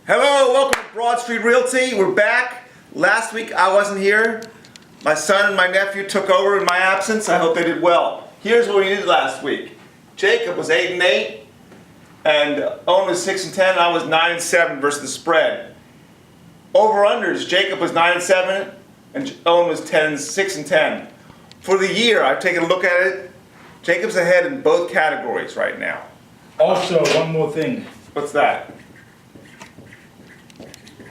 Hello, welcome to Broad Street Realty. We're back. Last week I wasn't here. My son and my nephew took over in my absence. I hope they did well. Here's what we did last week. Jacob was 8-8, and Owen was 6-10. I was 9-7 versus the spread. Over/unders, Jacob was 9-7, and Owen was 6-10. For the year, I've taken a look at it. Jacob's ahead in both categories right now. Also, one more thing. What's that?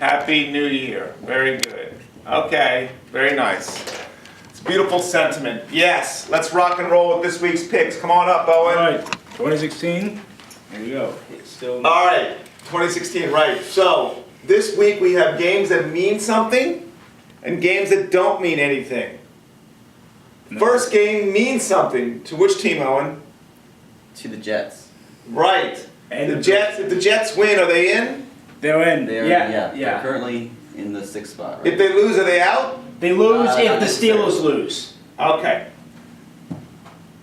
Happy New Year. Very good. Okay, very nice. It's beautiful sentiment. Yes, let's rock and roll with this week's picks. Come on up, Owen. All right, 2016. There you go. It's still. All right, 2016, right. So, this week we have games that mean something and games that don't mean anything. No. First game means something. To which team, Owen? To the Jets. Right. And the Jets. If the Jets win, are they in? They're in. They're currently in the 6th spot. Right? If they lose, are they out? They lose if not the Steelers lose. Okay.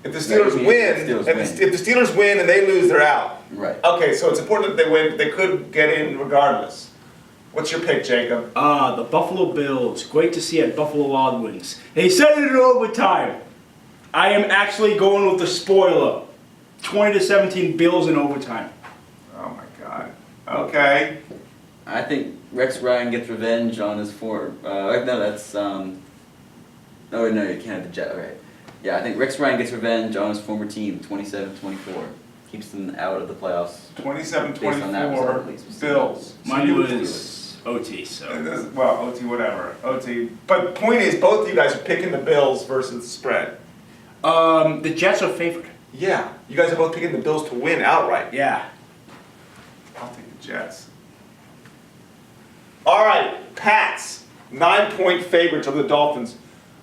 If the Steelers means win, the Steelers if the Steelers win and they lose, they're out. Right. Okay, so it's important that they win, but they could get in regardless. What's your pick, Jacob? The Buffalo Bills. Great to see at Buffalo Wild Wings. They set it in overtime. I am actually going with the spoiler. 20-17 Bills in overtime. Oh my God. Okay. I think Rex Ryan gets revenge on his former. No, that's Oh no, you can't have the Jets. Okay. Yeah, I think Rex Ryan gets revenge on his former team. 27-24 keeps them out of the playoffs. 27-24 Bills. Mine was OT, so. Well, OT, whatever. OT. But point is, both of you guys are picking the Bills versus the spread. The Jets are favored. Yeah. You guys are both picking the Bills to win outright. Yeah. I'll take the Jets. All right, Pats, 9-point favorites over the Dolphins.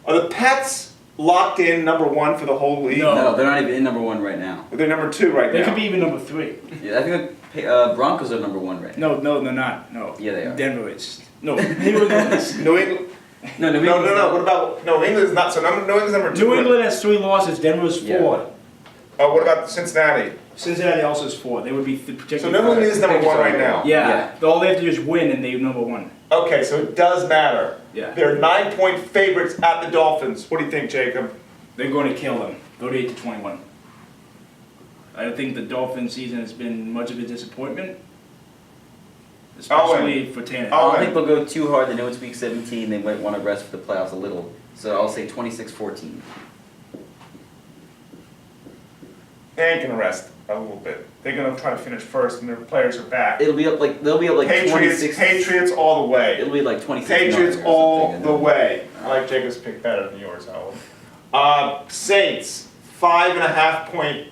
Are the Pats locked in number one for the whole league? No. No, they're not even in number 1 right now. They're number 2 right They now. could be even number 3. Yeah, I think the Broncos are number 1 right now. No, they're not. No. Yeah, they are. Denver is. No, New England is. New England. No, No. What about New England's not so? New England's number 2. New England has 3 losses. Denver's 4. Yeah. Oh, what about Cincinnati? Cincinnati also is 4. They would be particularly. So New England is number 1 right now. Yeah. All they have to do is win, and they're number 1. Okay, so it does matter. Yeah. They're 9-point favorites at the Dolphins. What do you think, Jacob? They're going to kill them. 38-21. I don't think the Dolphin season has been much of a disappointment, especially for Tannehill. I don't think they'll go too hard. They know it's week 17. They might want to rest for the playoffs a little. So I'll say 26-14. They ain't gonna rest a little bit. They're gonna try to finish first, and their players are back. They'll be up like Patriots, 26. Patriots all the way. It'll be like 26. Patriots or all something, the way. I like Jacob's pick better than yours, Owen. Saints, 5.5-point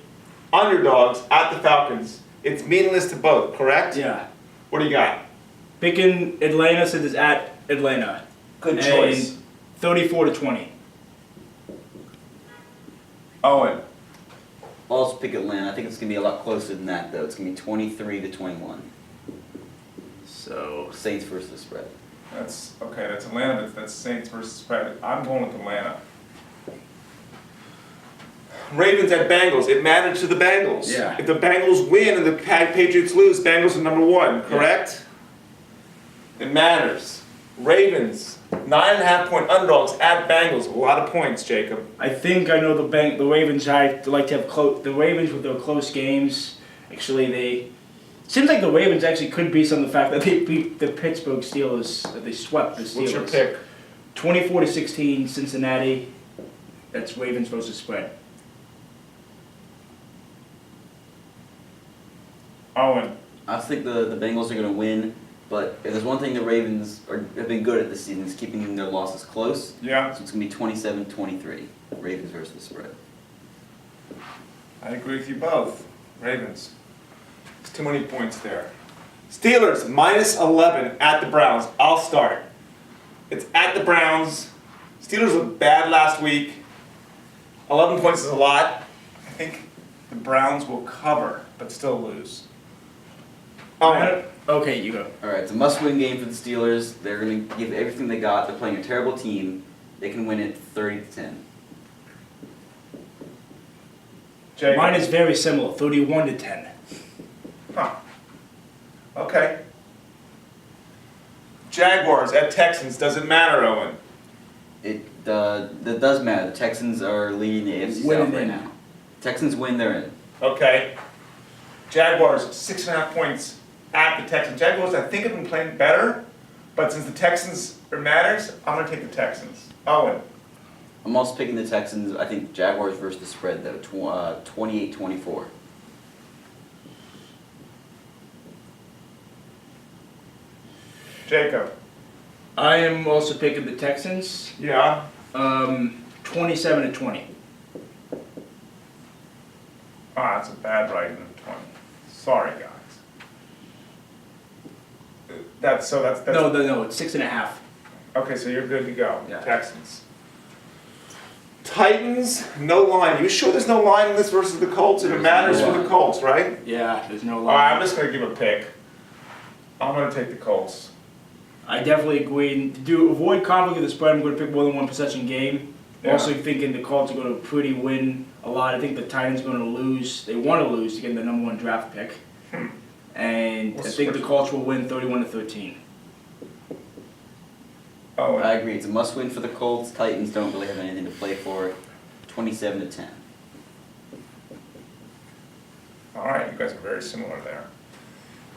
underdogs at the Falcons. It's meaningless to both, correct? Yeah. What do you got? Picking Atlanta since it's at Atlanta. Good choice. 34-20. Owen. I'll also pick Atlanta. I think it's going to be a lot closer than that, though. It's going to be 23-21. So Saints versus the spread. That's okay. That's Atlanta. But that's Saints versus spread. I'm going with Atlanta. Ravens at Bengals. It matters to the Bengals. Yeah. If the Bengals win and the Patriots lose, Bengals are number 1. Correct? Yeah. It matters. Ravens, 9.5-point underdogs at Bengals. A lot of points, Jacob. I think I know the Ravens. I like to have the Ravens with their close games. Actually, seems like the Ravens actually could be some of the fact that they beat the Pittsburgh Steelers. That they swept the Steelers. What's your pick? 24-16 Cincinnati. That's Ravens versus spread. Owen. I think the Bengals are going to win, but if there's one thing the Ravens have been good at this season, is keeping their losses close. Yeah. So it's going to be 27-23, Ravens versus the spread. I agree with you both. Ravens. There's too many points there. Steelers, -11 at the Browns. I'll start. It's at the Browns. Steelers looked bad last week. 11 points is a lot. I think the Browns will cover, but still lose. Okay, you go. All right, it's a must-win game for the Steelers. They're going to give everything they got. They're playing a terrible team. They can win it 30-10. Jacob. Mine is very similar, 31-10. Huh. Okay. Jaguars at Texans. Does it matter, Owen? That does matter. The Texans are leading the AFC Winning South right in. now. Texans win, they're in. Okay. Jaguars 6.5 points at the Texans. Jaguars, I think, have been playing better, but since the Texans matters, I'm gonna take the Texans. Owen. I'm also picking the Texans. I think Jaguars versus the spread though, 28-24. Jacob. I am also picking the Texans. Yeah. 27-20. Ah, that's a bad writing of 20. Sorry, guys. That's No, it's 6.5. okay. So you're good to go. Yeah. Texans. Titans, no line. You sure there's no line in this versus the Colts? If it There's matters no for the line. Colts, right? Yeah, there's no All line. right, I'm just gonna give a pick. I'm gonna take the Colts. I definitely agree. To avoid conflict of the spread, I'm going to pick more than one possession game. Yeah. Also thinking the Colts are going to pretty win a lot. I think the Titans are going to lose. They want to lose to get the #1 draft pick. And I think the Colts will win 31-13. Oh, I agree. It's a must-win for the Colts. Titans don't really have anything to play for. 27-10. all right. You guys are very similar there.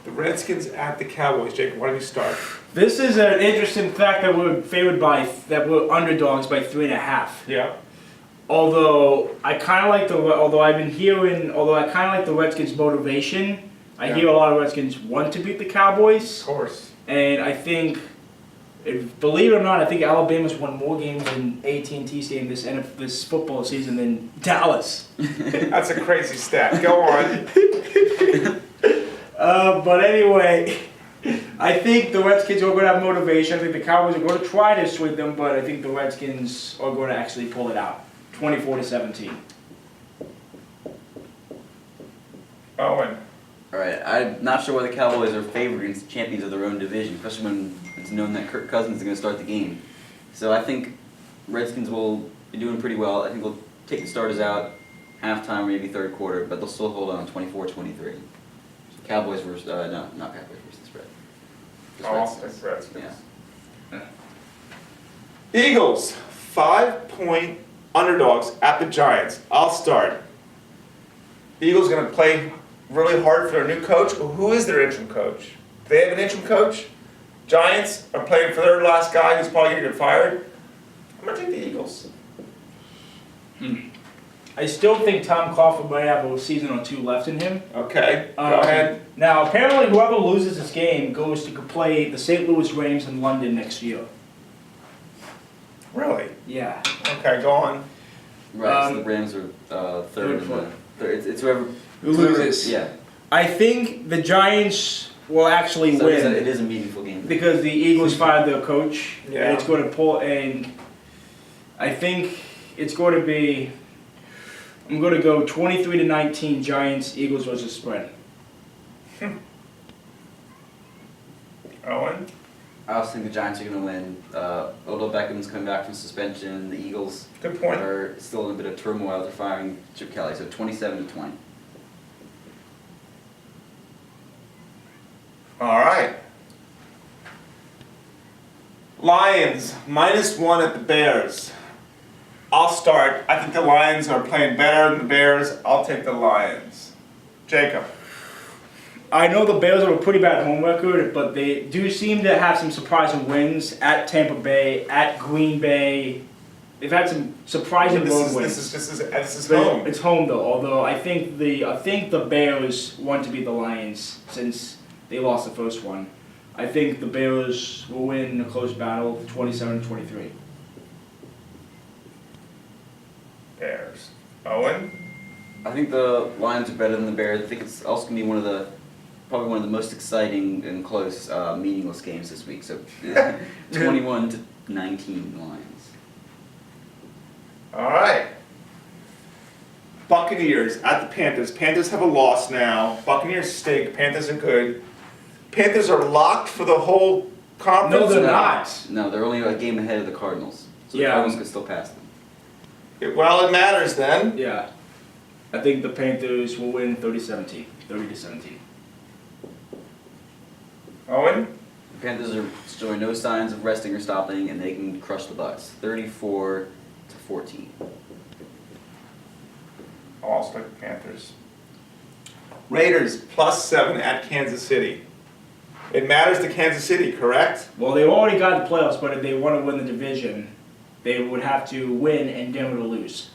The Redskins at the Cowboys. Jake, why don't you start? This is an interesting fact that we're underdogs by 3.5. Yeah. Although I kind of like the Redskins' motivation. I Yeah. hear a lot of Redskins want to beat the Cowboys. Of course. And I think, believe it or not, I think Alabama's won more games in AT&T Stadium this football season than Dallas. That's a crazy stat. Go on. But anyway, I think the Redskins are going to have motivation. I think the Cowboys are going to try to swing them, but I think the Redskins are going to actually pull it out. 24-17. Owen. All right, I'm not sure why the Cowboys are favored against champions of their own division, especially when it's known that Kirk Cousins is going to start the game. So I think Redskins will be doing pretty well. I think they'll take the starters out halftime, maybe third quarter, but they'll still hold on 24-23. Cowboys versus not Cowboys versus the spread. Just Redskins. Redskins. Yeah. Eagles, 5-point underdogs at the Giants. I'll start. The Eagles going to play really hard for their new coach. Who is their interim coach? Do they have an interim coach? Giants are playing for their last guy who's probably going to get fired. I'm going to take the Eagles. I still think Tom Coughlin might have a season or two left in him. Okay, go ahead. Now, apparently, whoever loses this game goes to play the St. Louis Rams in London next year. Really? Yeah. Okay, go on. Right, so the Rams are third. It's whoever Who loses? Yeah. I think the Giants will actually So win. it is a meaningful game. Because the Eagles fired their coach, Yeah. and it's going to pull. And I think it's going to be. I'm going to go 23-19 Giants Eagles versus spread. Owen? I also think the Giants are going to win. Odell Beckham's coming back from suspension. The Eagles Good point. are still in a bit of turmoil. They're firing Chip Kelly, so 27-20. All right. Lions, -1 at the Bears. I'll start. I think the Lions are playing better than the Bears. I'll take the Lions. Jacob. I know the Bears have a pretty bad home record, but they do seem to have some surprising wins at Tampa Bay, at Green Bay. They've had some surprising road wins. This is But home. It's home though. Although I think the Bears want to beat the Lions since they lost the first one. I think the Bears will win a close battle, 27-23. Bears. Owen. I think the Lions are better than the Bears. I think it's also going to be probably one of the most exciting and close, meaningless games this week. So 21-19 Lions. All right. Buccaneers at the Panthers. Panthers have a loss now. Buccaneers stink. Panthers are good. Panthers are locked for the whole conference. No, they're not. No, they're only a game ahead of the Cardinals. So the Yeah. Cardinals could still pass them. Well, it matters then. Yeah. I think the Panthers will win 30-17. 30-17. Owen. Panthers are showing no signs of resting or stopping, and they can crush the Bucs. 34-14. I'll also take the Panthers. Raiders +7 at Kansas City. It matters to Kansas City, correct? Well, they already got the playoffs, but if they want to win the division, they would have to win and Denver to lose.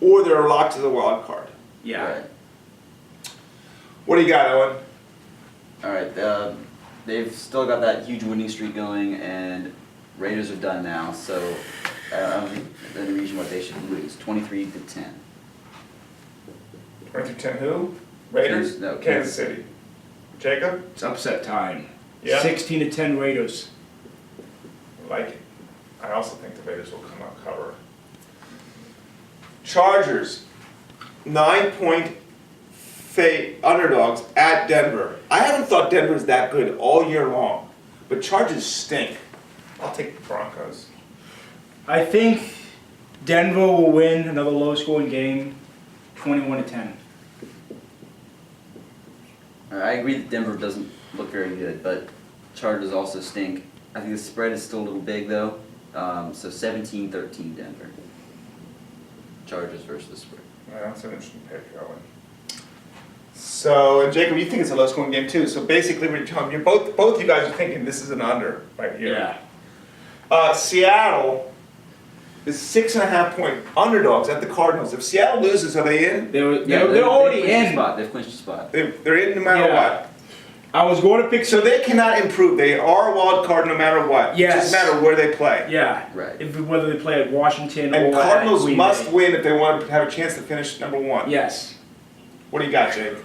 Or they're locked to the wild card. Yeah. Right. What do you got, Owen? All right. They've still got that huge winning streak going, and Raiders are done now. So I don't think there's any reason why they should lose. 23-10. 2010 who? Raiders? No, Kansas City. Jacob? It's upset time. Yeah. 16-10 Raiders. I like it. I also think the Raiders will come out cover. Chargers, 9-point underdogs at Denver. I haven't thought Denver's that good all year long, but Chargers stink. I'll take the Broncos. I think Denver will win another low-scoring game, 21-10. I agree that Denver doesn't look very good, but Chargers also stink. I think the spread is still a little big, though. So 17-13 Denver. Chargers versus the spread. Yeah, that's an interesting pick, Owen. So, and Jacob, you think it's a low-scoring game too. So basically, what you're telling me, both you guys are thinking this is an under right here. Yeah. Seattle is 6.5-point underdogs at the Cardinals. If Seattle loses, are they in? They're already clinched the in. spot. They've clinched the spot. They're in no matter Yeah. what. I was going to pick So they cannot improve. They are a wild card no matter what. Yes. It doesn't matter where they play. Yeah. Right. Whether they play at Washington And or Cardinals at Green must Bay. win if they want to have a chance to finish #1. Yes. What do you got, Jake?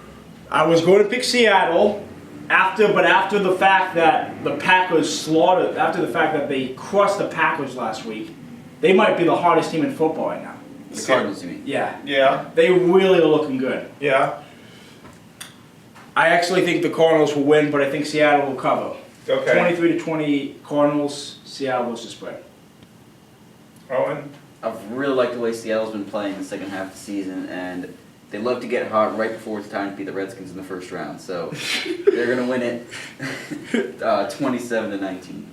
I was going to pick Seattle after the fact that the Packers after the fact that they crushed the Packers last week, they might be the hardest team in football right now. The Cardinals, you mean? Yeah. Yeah. They really are looking good. Yeah. I actually think the Cardinals will win, but I think Seattle will cover. Okay. 23-20 Cardinals, Seattle versus spread. Owen? I've really liked the way Seattle's been playing the second half of the season, and they love to get hot right before it's time to beat the Redskins in the first round. So they're going to win it 27-19.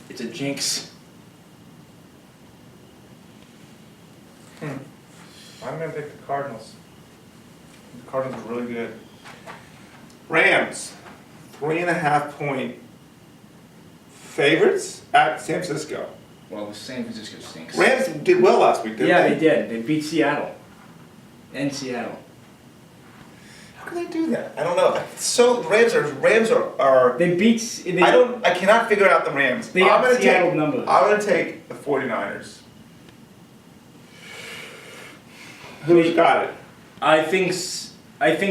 It's a jinx. I'm going to pick the Cardinals. The Cardinals are really good. Rams, 3.5-point favorites at San Francisco. Well, San Francisco stinks. Rams did well last week, didn't Yeah, they? they did. They beat Seattle. And Seattle. How can they do that? I don't know. So Rams are They beat. They, I cannot figure out the Rams. They have Seattle numbers. I'm going to take the 49ers. Who's got it? I think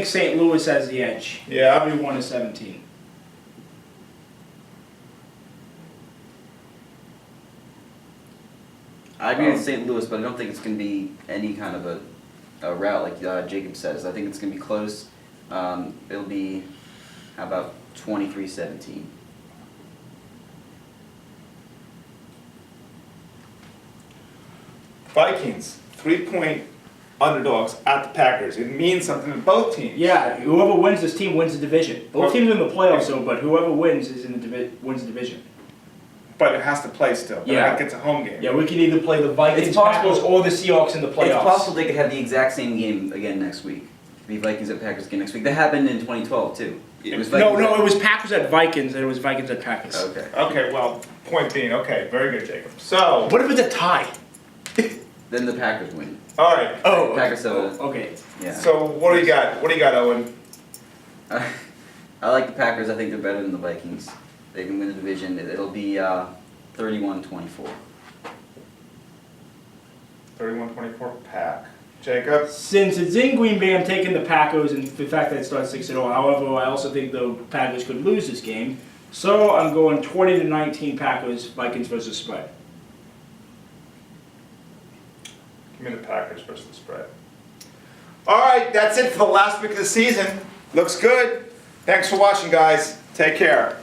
St. Louis has the edge. Yeah. 31-17. I agree with St. Louis, but I don't think it's going to be any kind of a rout like Jacob says. I think it's going to be close. It'll be, how about 23-17? Vikings, 3-point underdogs at the Packers. It means something to both teams. Yeah, whoever wins this team wins the division. Both Well, teams are in the playoffs, though, but whoever wins is in the wins the division. But it has to play still. Yeah. It gets a home game. Yeah, we can either play the Vikings, It's possible- Packers, or the Seahawks in the playoffs. It's possible they could have the exact same game again next week. The Vikings at Packers again next week. That happened in 2012 too. It was Vikings No, at- it was Packers at Vikings, and it was Vikings at Packers. Okay. Okay, well, point being, okay, very good, Jacob. So, What if it's a tie? Then the Packers win. all right. Oh, Packers have a, okay. yeah. So, what do you got? What do you got, Owen? I like the Packers. I think they're better than the Vikings. They can win the division. It'll be 31-24. 31-24 Pack. Jacob? Since it's in Green Bay, I'm taking the Packers, and the fact that it starts 6-0. However, I also think the Packers could lose this game, so I'm going 20-19 Packers, Vikings versus spread. Give me the Packers versus the spread. All right, that's it for the last week of the season. Looks good. Thanks for watching, guys. Take care.